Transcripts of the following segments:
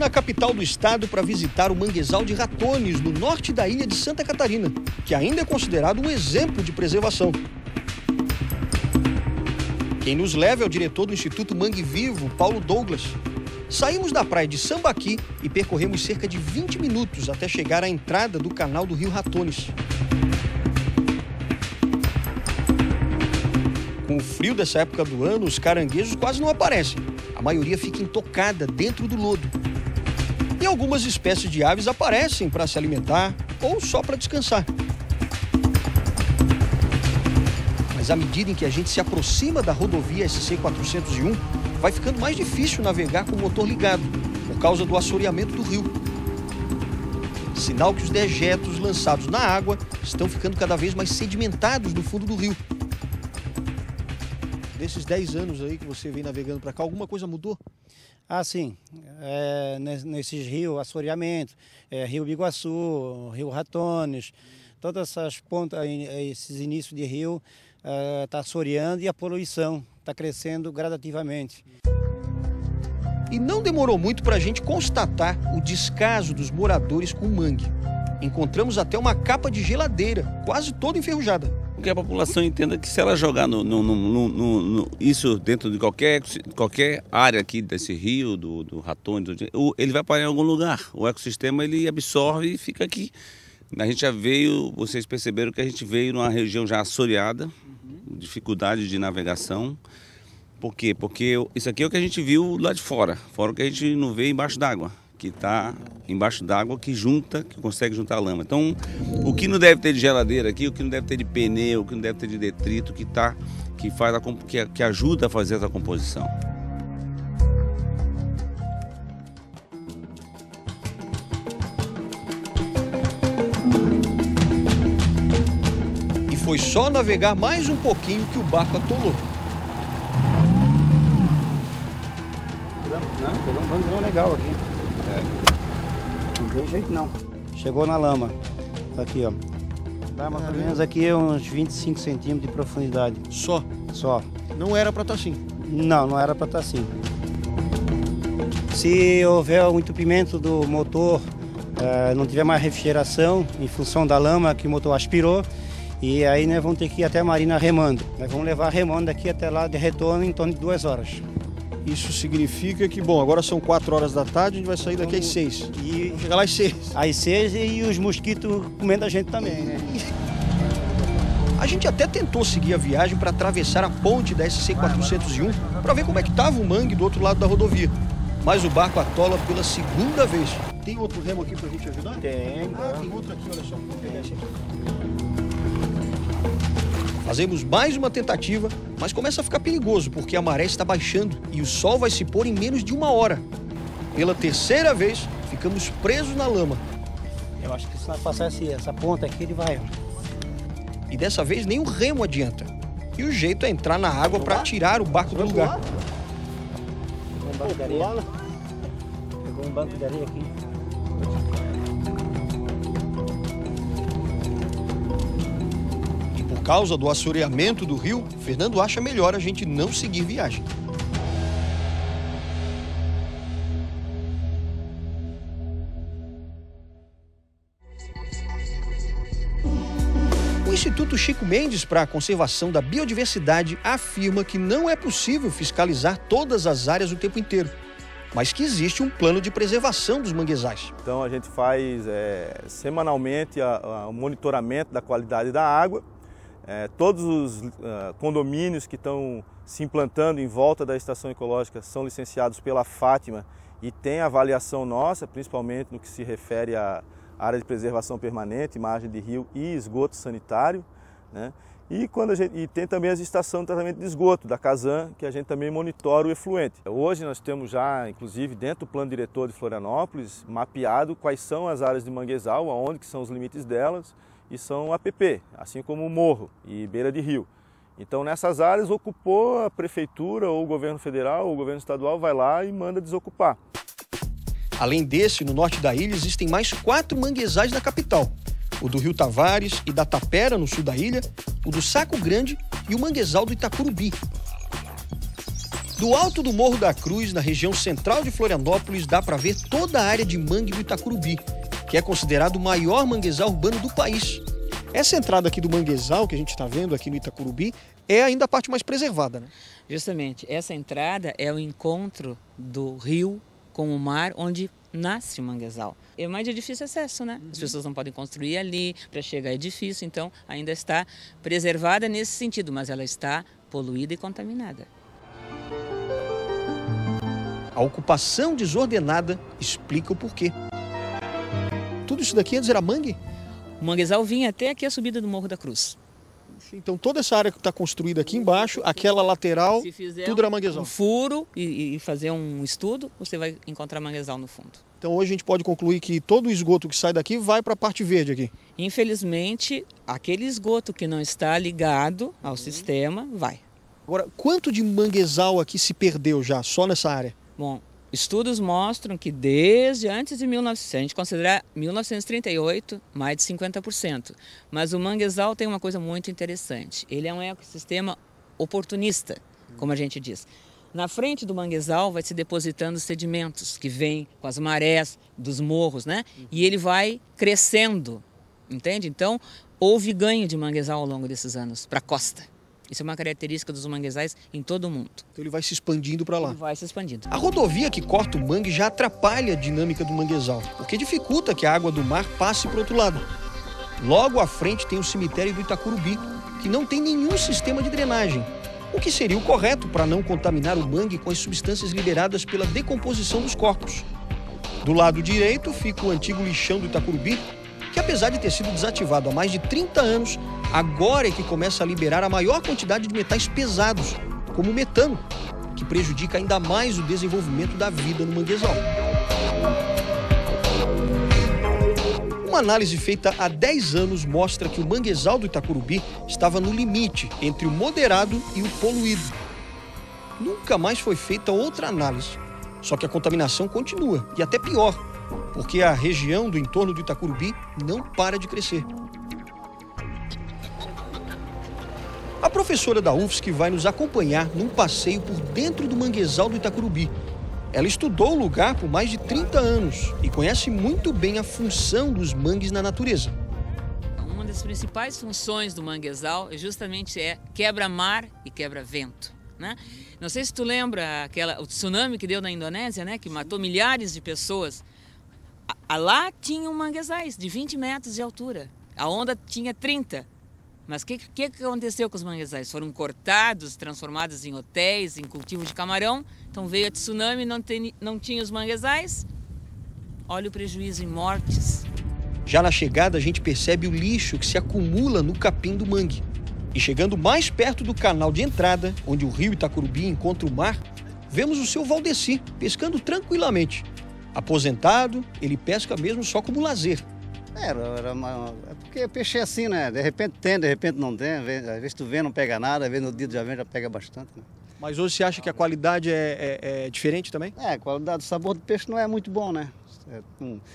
na capital do estado para visitar o manguezal de Ratones, no norte da ilha de Santa Catarina, que ainda é considerado um exemplo de preservação. Quem nos leva é o diretor do Instituto Mangue Vivo, Paulo Douglas. Saímos da praia de Sambaqui e percorremos cerca de 20 minutos até chegar à entrada do canal do rio Ratones. Com o frio dessa época do ano, os caranguejos quase não aparecem. A maioria fica intocada dentro do lodo. E algumas espécies de aves aparecem para se alimentar ou só para descansar. Mas à medida em que a gente se aproxima da rodovia SC-401, vai ficando mais difícil navegar com o motor ligado, por causa do assoreamento do rio. Sinal que os dejetos lançados na água estão ficando cada vez mais sedimentados no fundo do rio. Desses 10 anos aí que você vem navegando para cá, alguma coisa mudou? Ah, sim. Nesses rios, assoreamento, Rio Biguaçu, Rio Ratones, todas essas pontas, esses inícios de rio, está assoreando e a poluição está crescendo gradativamente. E não demorou muito para a gente constatar o descaso dos moradores com o mangue. Encontramos até uma capa de geladeira, quase toda enferrujada. Que a população entenda que se ela jogar isso dentro de qualquer área aqui desse rio, do Ratones, ele vai parar em algum lugar. O ecossistema ele absorve e fica aqui. A gente já veio, vocês perceberam que a gente veio numa região já assoreada, dificuldade de navegação. Por quê? Porque isso aqui é o que a gente viu lá de fora, fora o que a gente não vê embaixo d'água, que está embaixo d'água, que consegue juntar a lama. Então, o que não deve ter de geladeira aqui, o que não deve ter de pneu, o que não deve ter de detrito, que ajuda a fazer essa composição. E foi só navegar mais um pouquinho que o barco atolou. Não, pegou um banzão legal aqui. Não tem jeito não. Chegou na lama. Tá aqui, ó. Dá mais ou menos aqui uns 25 centímetros de profundidade. Só? Só. Não era para estar assim? Não era para estar assim. Se houver um entupimento do motor, não tiver mais refrigeração, em função da lama que o motor aspirou, e aí nós vamos ter que ir até a marina remando. Nós vamos levar remando daqui até lá de retorno em torno de 2 horas. Isso significa que, bom, agora são 4 horas da tarde, a gente vai sair daqui às 6. E vamos chegar lá às 6. Às 6 e os mosquitos comendo a gente também, né? A gente até tentou seguir a viagem para atravessar a ponte da SC-401 para ver como é que estava o mangue do outro lado da rodovia. Mas o barco atola pela segunda vez. Tem outro remo aqui para a gente ajudar? Tem. Tem outro aqui, olha só. Vou pegar esse aqui. Fazemos mais uma tentativa, mas começa a ficar perigoso porque a maré está baixando e o sol vai se pôr em menos de 1 hora. Pela terceira vez, ficamos presos na lama. Eu acho que se nós passar essa ponta aqui, ele vai. E dessa vez nem o remo adianta. E o jeito é entrar na água para tirar o barco do lugar. Pegou um banco de areia. Pegou um banco de areia aqui. Por causa do assoreamento do rio, Fernando acha melhor a gente não seguir viagem. O Instituto Chico Mendes para a Conservação da Biodiversidade afirma que não é possível fiscalizar todas as áreas o tempo inteiro, mas que existe um plano de preservação dos manguezais. Então a gente faz semanalmente o monitoramento da qualidade da água. Todos os condomínios que estão se implantando em volta da estação ecológica são licenciados pela Fátima e tem avaliação nossa, principalmente no que se refere à área de preservação permanente, margem de rio e esgoto sanitário, né? E tem também as estações de tratamento de esgoto da Casan, que a gente também monitora o efluente. Hoje nós temos já, inclusive, dentro do plano diretor de Florianópolis, mapeado quais são as áreas de manguezal, aonde que são os limites delas, e são APP, assim como o morro e beira de rio. Então nessas áreas ocupou a prefeitura ou o governo federal ou o governo estadual vai lá e manda desocupar. Além desse, no norte da ilha existem mais 4 manguezais na capital. O do Rio Tavares e da Tapera, no sul da ilha, o do Saco Grande e o manguezal do Itacurubi. Do alto do Morro da Cruz, na região central de Florianópolis, dá para ver toda a área de mangue do Itacurubi, que é considerado o maior manguezal urbano do país. Essa entrada aqui do manguezal, que a gente está vendo aqui no Itacurubi, é ainda a parte mais preservada, né? Justamente, essa entrada é o encontro do rio com o mar, onde nasce o manguezal. É mais de difícil acesso, né? As pessoas não podem construir ali, para chegar é difícil, então ainda está preservada nesse sentido, mas ela está poluída e contaminada. A ocupação desordenada explica o porquê. Tudo isso daqui antes era mangue? O manguezal vinha até aqui a subida do Morro da Cruz. Então toda essa área que está construída aqui embaixo, aquela lateral, tudo era manguezal? Um furo e fazer um estudo, você vai encontrar manguezal no fundo. Então hoje a gente pode concluir que todo o esgoto que sai daqui vai para a parte verde aqui? Infelizmente, aquele esgoto que não está ligado ao sistema, vai. Agora, quanto de manguezal aqui se perdeu já, só nessa área? Bom, estudos mostram que desde antes de 1900, se a gente considerar 1938, mais de 50%. Mas o manguezal tem uma coisa muito interessante. Ele é um ecossistema oportunista, como a gente diz. Na frente do manguezal vai se depositando sedimentos que vêm com as marés dos morros, né? E ele vai crescendo, entende? Então, houve ganho de manguezal ao longo desses anos para a costa. Isso é uma característica dos manguezais em todo o mundo. Então ele vai se expandindo para lá. Ele vai se expandindo. A rodovia que corta o mangue já atrapalha a dinâmica do manguezal, porque dificulta que a água do mar passe para o outro lado. Logo à frente tem o cemitério do Itacurubi, que não tem nenhum sistema de drenagem, o que seria o correto para não contaminar o mangue com as substâncias liberadas pela decomposição dos corpos. Do lado direito fica o antigo lixão do Itacurubi, que apesar de ter sido desativado há mais de 30 anos, agora é que começa a liberar a maior quantidade de metais pesados, como o metano, que prejudica ainda mais o desenvolvimento da vida no manguezal. Uma análise feita há 10 anos mostra que o manguezal do Itacurubi estava no limite entre o moderado e o poluído. Nunca mais foi feita outra análise, só que a contaminação continua, e até pior, porque a região do entorno do Itacurubi não para de crescer. A professora da UFSC vai nos acompanhar num passeio por dentro do manguezal do Itacurubi. Ela estudou o lugar por mais de 30 anos e conhece muito bem a função dos mangues na natureza. Uma das principais funções do manguezal é justamente quebra-mar e quebra-vento, né? Não sei se tu lembra o tsunami que deu na Indonésia, né? Que matou milhares de pessoas. Lá tinham manguezais de 20 metros de altura. A onda tinha 30. Mas o que aconteceu com os manguezais? Foram cortados, transformados em hotéis, em cultivo de camarão. Então veio a tsunami, não tinha os manguezais. Olha o prejuízo em mortes. Já na chegada, a gente percebe o lixo que se acumula no capim do mangue. E chegando mais perto do canal de entrada, onde o rio Itacurubi encontra o mar, vemos o seu Valdeci pescando tranquilamente. Aposentado, ele pesca mesmo só como lazer. É porque peixe é assim, né? De repente tem, de repente não tem. Às vezes tu vê, não pega nada, às vezes no dia já vem, já pega bastante. Né? Mas hoje você acha que a qualidade é diferente também? A qualidade do sabor do peixe não é muito bom, né?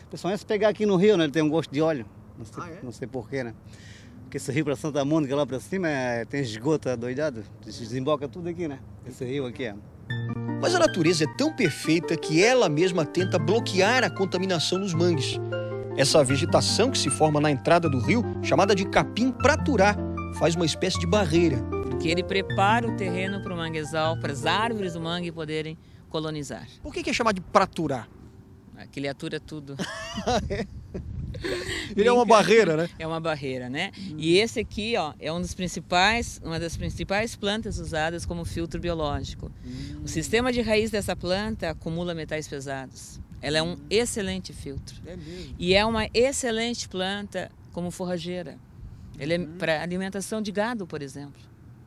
Principalmente se pegar aqui no rio, né? Ele tem um gosto de óleo. Não sei porquê, né? Porque esse rio para Santa Mônica, lá para cima, tem esgoto doidado. Desemboca tudo aqui, né? Esse rio aqui é. Mas a natureza é tão perfeita que ela mesma tenta bloquear a contaminação nos mangues. Essa vegetação que se forma na entrada do rio, chamada de capim praturá, faz uma espécie de barreira. Porque ele prepara o terreno para o manguezal, para as árvores do mangue poderem colonizar. Por que é chamado de praturá? Que ele atura tudo. Ele é uma barreira, né? É uma barreira, né? E esse aqui, ó, é uma das principais plantas usadas como filtro biológico. O sistema de raiz dessa planta acumula metais pesados. Ela é um excelente filtro. É mesmo? E é uma excelente planta como forrageira. Ela é para alimentação de gado, por exemplo.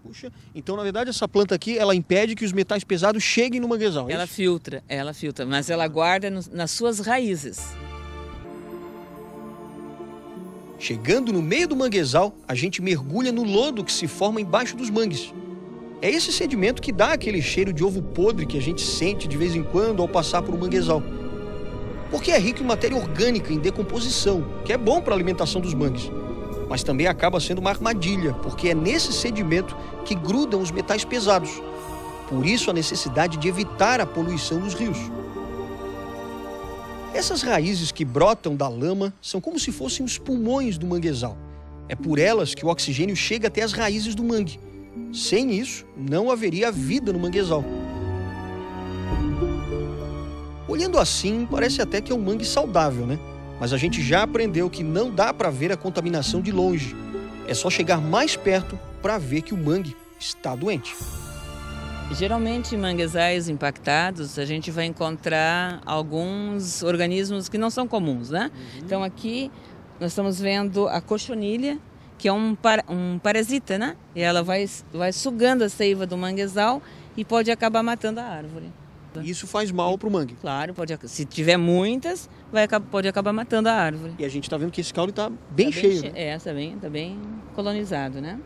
Puxa, então na verdade essa planta aqui, ela impede que os metais pesados cheguem no manguezal, é ela isso? filtra, mas ela guarda nas suas raízes. Chegando no meio do manguezal, a gente mergulha no lodo que se forma embaixo dos mangues. É esse sedimento que dá aquele cheiro de ovo podre que a gente sente de vez em quando ao passar por um manguezal. Porque é rico em matéria orgânica, em decomposição, que é bom para a alimentação dos mangues. Mas também acaba sendo uma armadilha, porque é nesse sedimento que grudam os metais pesados. Por isso a necessidade de evitar a poluição dos rios. Essas raízes que brotam da lama são como se fossem os pulmões do manguezal. É por elas que o oxigênio chega até as raízes do mangue. Sem isso, não haveria vida no manguezal. Olhando assim, parece até que é um mangue saudável, né? Mas a gente já aprendeu que não dá para ver a contaminação de longe. É só chegar mais perto para ver que o mangue está doente. Geralmente, em manguezais impactados, a gente vai encontrar alguns organismos que não são comuns, né? Então aqui nós estamos vendo a cochonilha, que é um parasita, né? E ela vai sugando a seiva do manguezal e pode acabar matando a árvore. Isso faz mal para o mangue. Claro, se tiver muitas, pode acabar matando a árvore. E a gente está vendo que esse caule está bem cheio. Né? Está bem colonizado, né?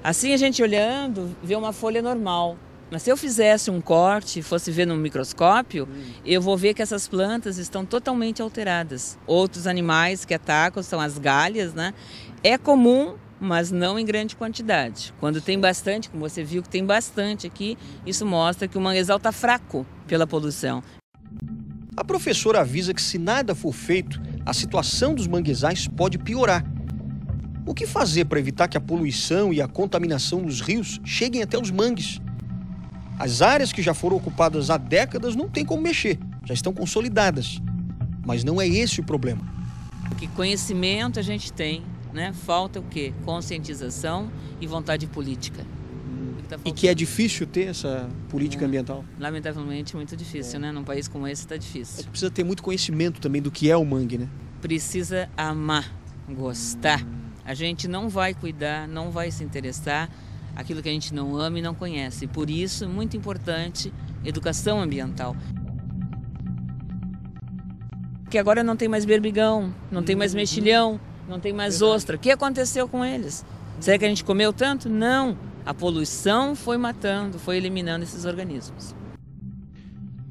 Assim, a gente olhando, vê uma folha normal. Mas se eu fizesse um corte e fosse ver no microscópio, eu vou ver que essas plantas estão totalmente alteradas. Outros animais que atacam são as galhas, né? É comum, mas não em grande quantidade. Quando tem bastante, como você viu que tem bastante aqui, isso mostra que o manguezal está fraco pela poluição. A professora avisa que se nada for feito, a situação dos manguezais pode piorar. O que fazer para evitar que a poluição e a contaminação dos rios cheguem até os mangues? As áreas que já foram ocupadas há décadas não tem como mexer, já estão consolidadas. Mas não é esse o problema. Que conhecimento a gente tem, né? Falta o quê? Conscientização e vontade política. E que é difícil ter essa política ambiental? Lamentavelmente, muito difícil, né? Num país como esse está difícil. Precisa ter muito conhecimento também do que é o mangue, né? Precisa amar, gostar. A gente não vai cuidar, não vai se interessar aquilo que a gente não ama e não conhece. Por isso, muito importante, educação ambiental. Porque agora não tem mais berbigão, não tem mais mexilhão, não tem mais ostra. O que aconteceu com eles? Será que a gente comeu tanto? Não. A poluição foi matando, foi eliminando esses organismos.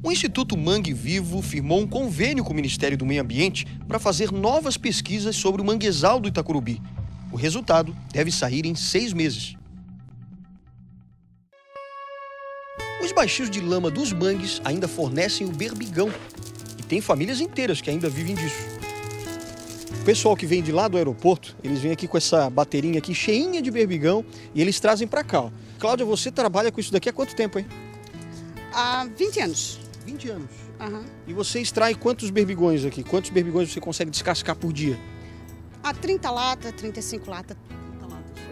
O Instituto Mangue Vivo firmou um convênio com o Ministério do Meio Ambiente para fazer novas pesquisas sobre o manguezal do Itacurubi. O resultado deve sair em 6 meses. Os baixios de lama dos mangues ainda fornecem o berbigão. E tem famílias inteiras que ainda vivem disso. O pessoal que vem de lá do aeroporto, eles vêm aqui com essa baterinha aqui cheinha de berbigão e eles trazem para cá. Ó. Cláudia, você trabalha com isso daqui há quanto tempo, hein? Há 20 anos. 20 anos. Uhum. E você extrai quantos berbigões aqui? Quantos berbigões você consegue descascar por dia? 30 latas, 35 latas.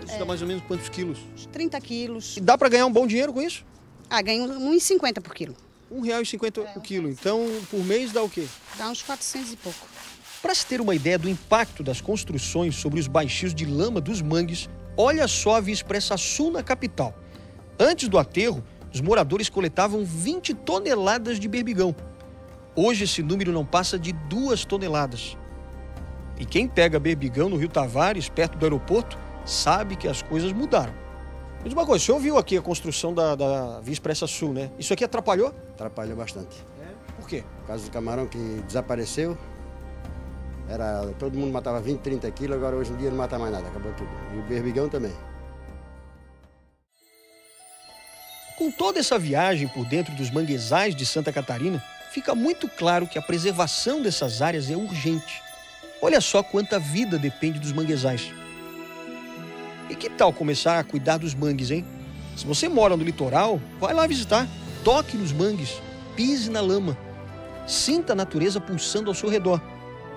Isso dá mais ou menos quantos quilos? 30 quilos. E dá para ganhar um bom dinheiro com isso? Ganho R$1,50 por quilo. R$1,50 o quilo. Então, por mês dá o quê? Dá uns 400 e pouco. Para se ter uma ideia do impacto das construções sobre os baixios de lama dos mangues, olha só a Via Expressa Sul na capital. Antes do aterro, os moradores coletavam 20 toneladas de berbigão. Hoje esse número não passa de 2 toneladas. E quem pega berbigão no Rio Tavares, perto do aeroporto, sabe que as coisas mudaram. Diz uma coisa, o senhor viu aqui a construção da Via Expressa Sul, né? Isso aqui atrapalhou? Atrapalhou bastante. Por quê? Por causa do camarão que desapareceu. Todo mundo matava 20, 30 quilos, agora hoje em dia não mata mais nada, acabou tudo. E o berbigão também. Com toda essa viagem por dentro dos manguezais de Santa Catarina, fica muito claro que a preservação dessas áreas é urgente. Olha só quanta vida depende dos manguezais. E que tal começar a cuidar dos mangues, hein? Se você mora no litoral, vai lá visitar. Toque nos mangues, pise na lama. Sinta a natureza pulsando ao seu redor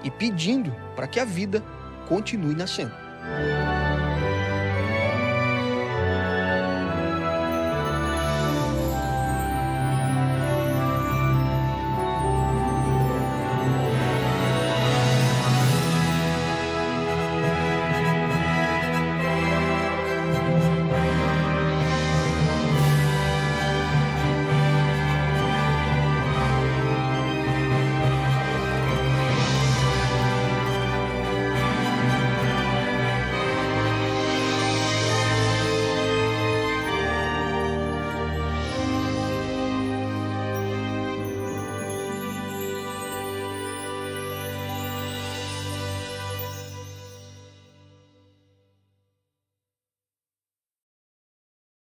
e pedindo para que a vida continue nascendo.